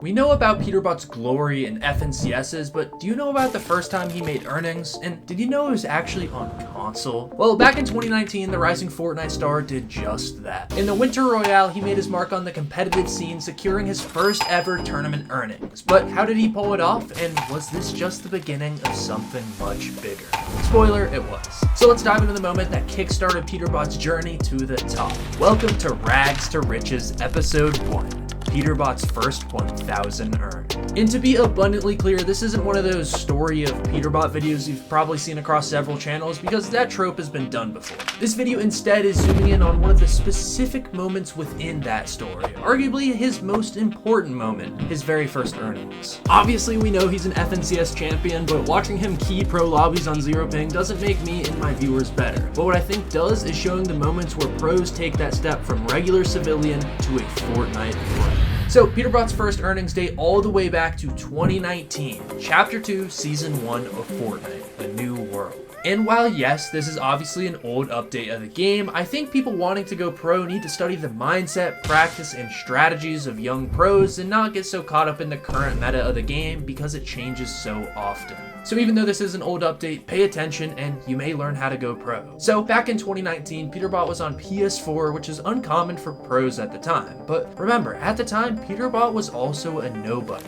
We know about peterbot's glory in FNCSs, but do you know about the first time he made earnings? And did you know it was actually on console? Well, back in 2019, the rising Fortnite star did just that. In the Winter Royale, he made his mark on the competitive scene, securing his first ever tournament earnings. But how did he pull it off? And was this just the beginning of something much bigger? Spoiler, it was. So let's dive into the moment that kickstarted peterbot's journey to the top. Welcome to Rags to Riches, Episode 1. Peterbot's first 1,000 earned. And to be abundantly clear, this isn't one of those story of peterbot videos you've probably seen across several channels, because that trope has been done before. This video instead is zooming in on one of the specific moments within that story, arguably his most important moment, his very first earnings. Obviously we know he's an FNCS champion, but watching him key pro lobbies on zero ping doesn't make me and my viewers better. But what I think does is showing the moments where pros take that step from regular civilian to a Fortnite pro. So, peterbot's first earnings date all the way back to 2019, Chapter 2, Season 1 of Fortnite, A New World. And while yes, this is obviously an old update of the game, I think people wanting to go pro need to study the mindset, practice, and strategies of young pros and not get so caught up in the current meta of the game because it changes so often. So even though this is an old update, pay attention and you may learn how to go pro. So back in 2019, peterbot was on PS4, which is uncommon for pros at the time. But remember, at the time, peterbot was also a nobody.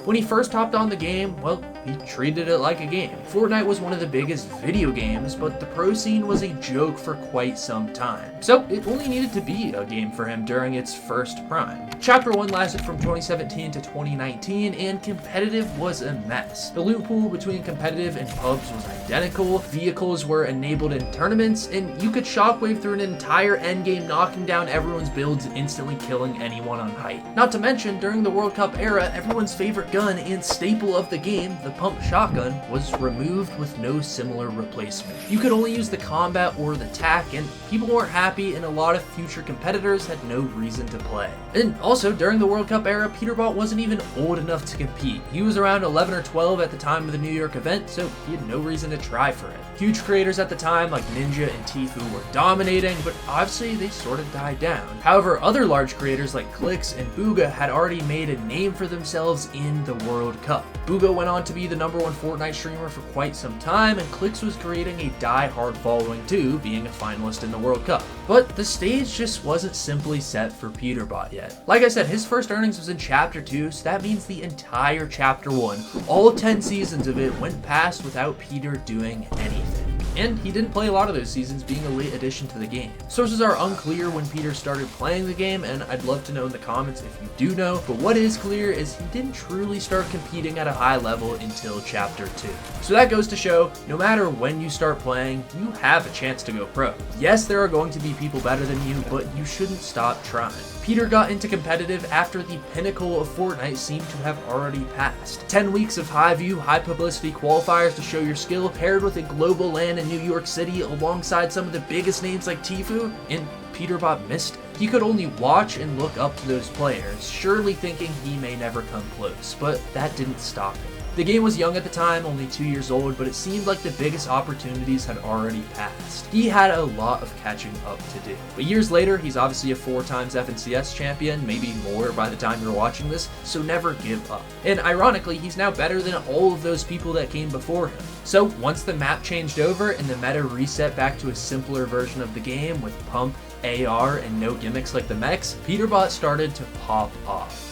When he first hopped on the game, well, he treated it like a game. Fortnite was one of the biggest video games, but the pro scene was a joke for quite some time. So it only needed to be a game for him during its first prime. Chapter 1 lasted from 2017 to 2019, and competitive was a mess. The loot pool between competitive and pubs was identical, vehicles were enabled in tournaments, and you could shockwave through an entire endgame, knocking down everyone's builds and instantly killing anyone on height. Not to mention, during the World Cup era, everyone's favorite gun and staple of the game, the pump shotgun, was removed with no similar replacement. You could only use the combat or the tac, and people weren't happy, and a lot of future competitors had no reason to play. And also, during the World Cup era, peterbot wasn't even old enough to compete. He was around 11 or 12 at the time of the New York event, so he had no reason to try for it. Huge creators at the time like Ninja and Tfue were dominating, but obviously they sort of died down. However, other large creators like Clix and Booga had already made a name for themselves in the World Cup. Booga went on to be the #1 Fortnite streamer for quite some time, and Clix was creating a die-hard following too, being a finalist in the World Cup. But the stage just wasn't simply set for peterbot yet. Like I said, his first earnings was in Chapter 2, so that means the entire Chapter 1, all 10 seasons of it, went past without Peter doing anything. And he didn't play a lot of those seasons, being a late addition to the game. Sources are unclear when Peter started playing the game, and I'd love to know in the comments if you do know, but what is clear is he didn't truly start competing at a high level until Chapter 2. So that goes to show, no matter when you start playing, you have a chance to go pro. Yes, there are going to be people better than you, but you shouldn't stop trying. Peter got into competitive after the pinnacle of Fortnite seemed to have already passed. 10 weeks of high-view, high-publicity qualifiers to show your skill, paired with a global LAN in New York City alongside some of the biggest names like Tfue, and peterbot missed it. He could only watch and look up to those players, surely thinking he may never come close, but that didn't stop him. The game was young at the time, only 2 years old, but it seemed like the biggest opportunities had already passed. He had a lot of catching up to do. But years later, he's obviously a 4 times FNCS champion, maybe more by the time you're watching this, so never give up. And ironically, he's now better than all of those people that came before him. So once the map changed over and the meta reset back to a simpler version of the game with pump, AR, and no gimmicks like the mechs, peterbot started to pop off.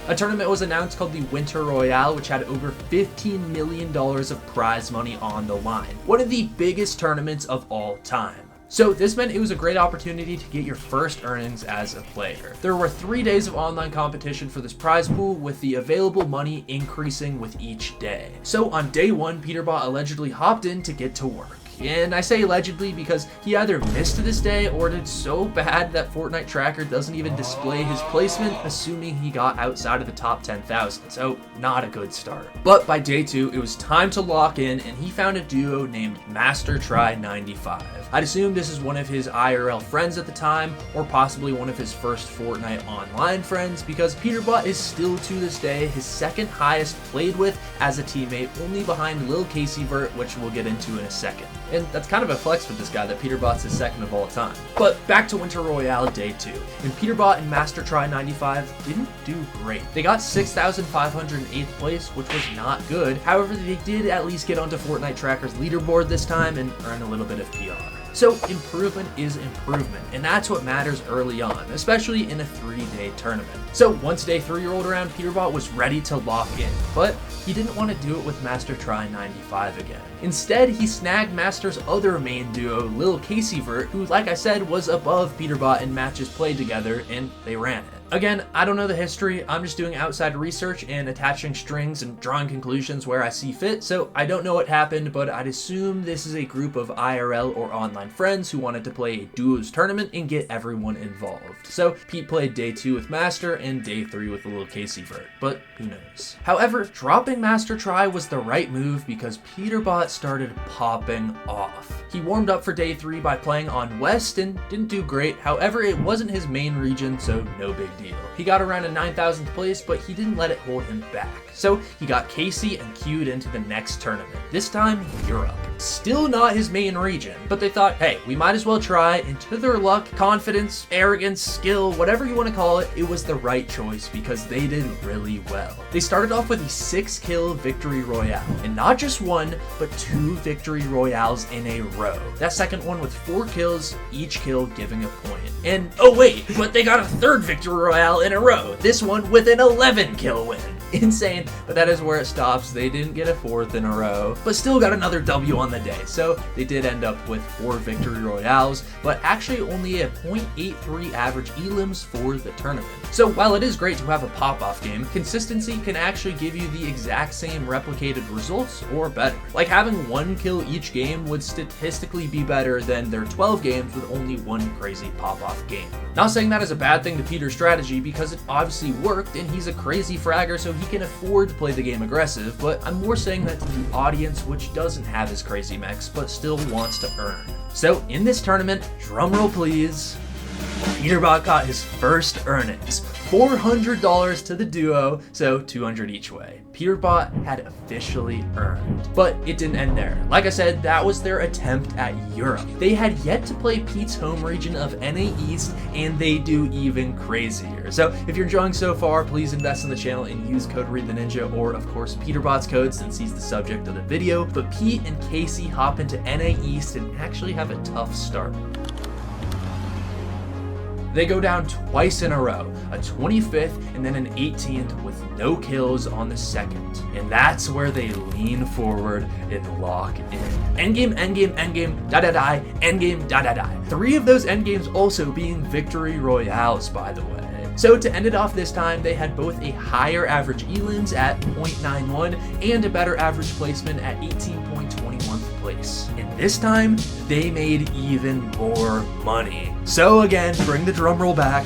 A tournament was announced called the Winter Royale, which had over $15 million of prize money on the line. One of the biggest tournaments of all time. So this meant it was a great opportunity to get your first earnings as a player. There were 3 days of online competition for this prize pool, with the available money increasing with each day. So on day 1, peterbot allegedly hopped in to get to work. And I say allegedly because he either missed this day or did so bad that Fortnite Tracker doesn't even display his placement, assuming he got outside of the top 10,000, so not a good start. But by day 2, it was time to lock in, and he found a duo named Master Try 95. I'd assume this is one of his IRL friends at the time, or possibly one of his first Fortnite online friends, because peterbot is still to this day his second highest played with as a teammate, only behind Lil Casey Vert, which we'll get into in a second. And that's kind of a flex with this guy that peterbot's his second of all time. But back to Winter Royale Day 2. And peterbot and Master Try 95 didn't do great. They got 6,508th place, which was not good. However, they did at least get onto Fortnite Tracker's leaderboard this time and earn a little bit of PR. So improvement is improvement, and that's what matters early on, especially in a 3-day tournament. So once Day 3 rolled around, peterbot was ready to lock in, but he didn't want to do it with Master Try 95 again. Instead, he snagged Master's other main duo, Lil Casey Vert, who, like I said, was above peterbot in matches played together, and they ran it. Again, I don't know the history, I'm just doing outside research and attaching strings and drawing conclusions where I see fit, so I don't know what happened, but I'd assume this is a group of IRL or online friends who wanted to play a duos tournament and get everyone involved. So Pete played Day 2 with Master and Day 3 with the Lil Casey Vert, but who knows. However, dropping Master Try was the right move because peterbot started popping off. He warmed up for Day 3 by playing on West and didn't do great, however it wasn't his main region, so no big deal. He got around a 9,000th place, but he didn't let it hold him back. So he got Casey and queued into the next tournament, this time Europe. Still not his main region, but they thought, hey, we might as well try, and to their luck, confidence, arrogance, skill, whatever you want to call it, it was the right choice because they did really well. They started off with a 6-kill victory royale, and not just one, but 2 victory royales in a row. That second one with 4 kills, each kill giving a point. And oh wait, but they got a 3rd victory royale in a row, this one with an 11-kill win. Insane, but that is where it stops. They didn't get a 4th in a row, but still got another W on the day. So they did end up with 4 victory royales, but actually only a 0.83 average elims for the tournament. So while it is great to have a pop-off game, consistency can actually give you the exact same replicated results or better. Like having 1 kill each game would statistically be better than their 12 games with only 1 crazy pop-off game. Not saying that is a bad thing to Peter's strategy because it obviously worked and he's a crazy fragger, so he can afford to play the game aggressive, but I'm more saying that to the audience which doesn't have his crazy mechs but still wants to earn. So in this tournament, drumroll please, peterbot got his first earnings. $400 to the duo, so $200 each way. Peterbot had officially earned. But it didn't end there. Like I said, that was their attempt at Europe. They had yet to play Pete's home region of NA East, and they do even crazier. So if you're enjoying so far, please invest in the channel and use code reidtheninja, or of course peterbot's code since he's the subject of the video. But Pete and Casey hop into NA East and actually have a tough start. They go down twice in a row, a 25th and then an 18th with no kills on the second. And that's where they lean forward and lock in. Endgame, endgame, endgame, da-da-die, endgame, da-da-die. 3 of those endgames also being victory royales, by the way. So to end it off this time, they had both a higher average elims at 0.91 and a better average placement at 18.21th place. And this time, they made even more money. So again, bring the drum roll back.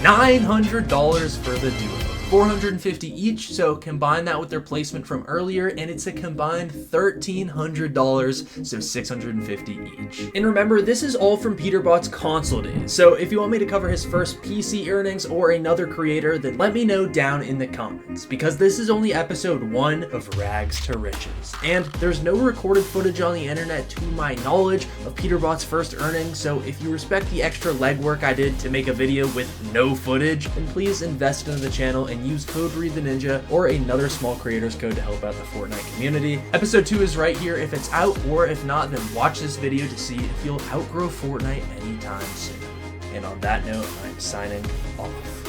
$900 for the duo. $450 each, so combine that with their placement from earlier and it's a combined $1,300, so $650 each. And remember, this is all from peterbot's console days, so if you want me to cover his first PC earnings or another creator, then let me know down in the comments, because this is only episode 1 of Rags to Riches. And there's no recorded footage on the internet to my knowledge of peterbot's first earnings, so if you respect the extra legwork I did to make a video with no footage, then please invest in the channel and use code reidtheninja or another small creator's code to help out the Fortnite community. Episode 2 is right here if it's out, or if not, then watch this video to see if you'll outgrow Fortnite anytime soon. And on that note, I'm signing off.